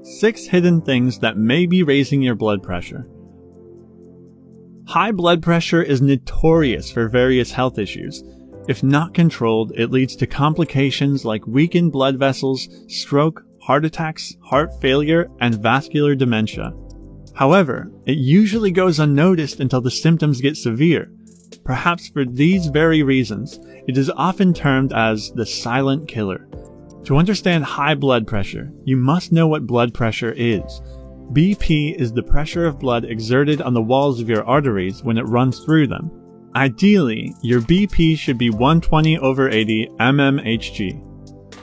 6 hidden things that may be raising your blood pressure. High blood pressure is notorious for various health issues. If not controlled, it leads to complications like weakened blood vessels, stroke, heart attacks, heart failure, and vascular dementia. However, it usually goes unnoticed until the symptoms get severe. Perhaps for these very reasons, it is often termed as the silent killer. To understand high blood pressure, you must know what blood pressure is. BP is the pressure of blood exerted on the walls of your arteries when it runs through them. Ideally, your BP should be 120/80 mmHg.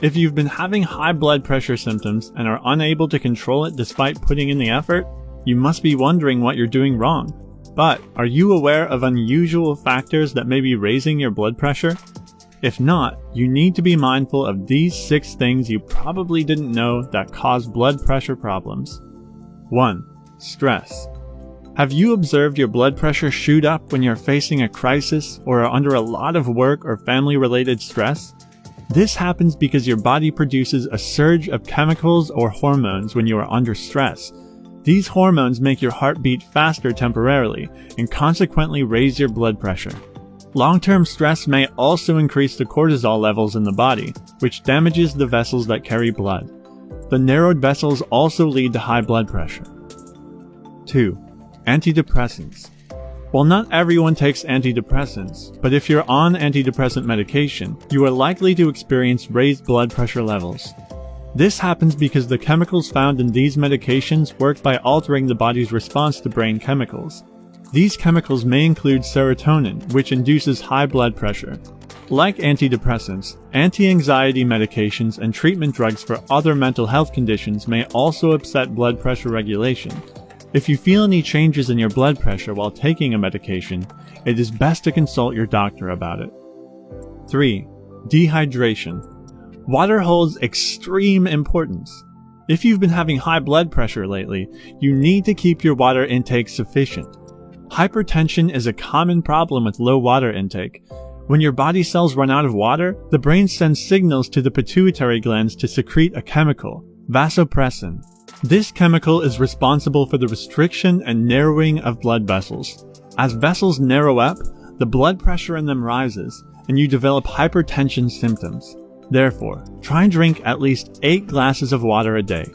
If you've been having high blood pressure symptoms and are unable to control it despite putting in the effort, you must be wondering what you're doing wrong. But are you aware of unusual factors that may be raising your blood pressure? If not, you need to be mindful of these 6 things you probably didn't know that cause blood pressure problems. 1. Stress. Have you observed your blood pressure shoot up when you're facing a crisis or are under a lot of work or family-related stress? This happens because your body produces a surge of chemicals or hormones when you are under stress. These hormones make your heart beat faster temporarily and consequently raise your blood pressure. Long-term stress may also increase the cortisol levels in the body, which damages the vessels that carry blood. The narrowed vessels also lead to high blood pressure. 2. Antidepressants. While not everyone takes antidepressants, but if you're on antidepressant medication, you are likely to experience raised blood pressure levels. This happens because the chemicals found in these medications work by altering the body's response to brain chemicals. These chemicals may include serotonin, which induces high blood pressure. Like antidepressants, anti-anxiety medications and treatment drugs for other mental health conditions may also upset blood pressure regulation. If you feel any changes in your blood pressure while taking a medication, it is best to consult your doctor about it. 3. Dehydration. Water holds extreme importance. If you've been having high blood pressure lately, you need to keep your water intake sufficient. Hypertension is a common problem with low water intake. When your body cells run out of water, the brain sends signals to the pituitary glands to secrete a chemical, vasopressin. This chemical is responsible for the restriction and narrowing of blood vessels. As vessels narrow up, the blood pressure in them rises, and you develop hypertension symptoms. Therefore, try and drink at least 8 glasses of water a day.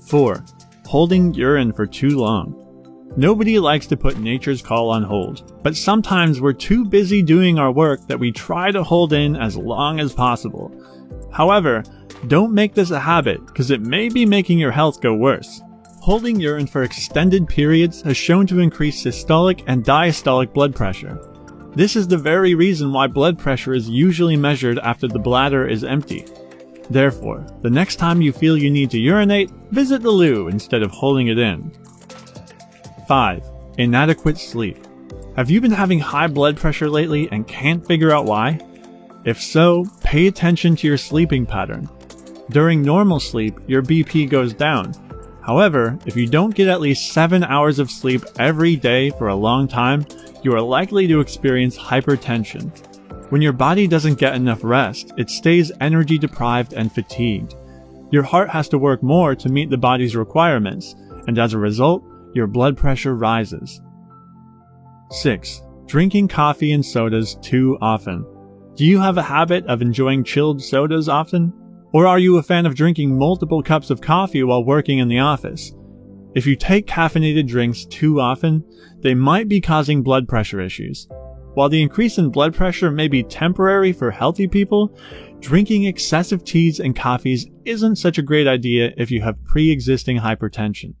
4. Holding urine for too long. Nobody likes to put nature's call on hold, but sometimes we're too busy doing our work that we try to hold in as long as possible. However, don't make this a habit, because it may be making your health go worse. Holding urine for extended periods has shown to increase systolic and diastolic blood pressure. This is the very reason why blood pressure is usually measured after the bladder is empty. Therefore, the next time you feel you need to urinate, visit the loo instead of holding it in. 5. Inadequate sleep. Have you been having high blood pressure lately and can't figure out why? If so, pay attention to your sleeping pattern. During normal sleep, your BP goes down. However, if you don't get at least 7 hours of sleep every day for a long time, you are likely to experience hypertension. When your body doesn't get enough rest, it stays energy deprived and fatigued. Your heart has to work more to meet the body's requirements, and as a result, your blood pressure rises. 6. Drinking coffee and sodas too often. Do you have a habit of enjoying chilled sodas often? Or are you a fan of drinking multiple cups of coffee while working in the office? If you take caffeinated drinks too often, they might be causing blood pressure issues. While the increase in blood pressure may be temporary for healthy people, drinking excessive teas and coffees isn't such a great idea if you have pre-existing hypertension.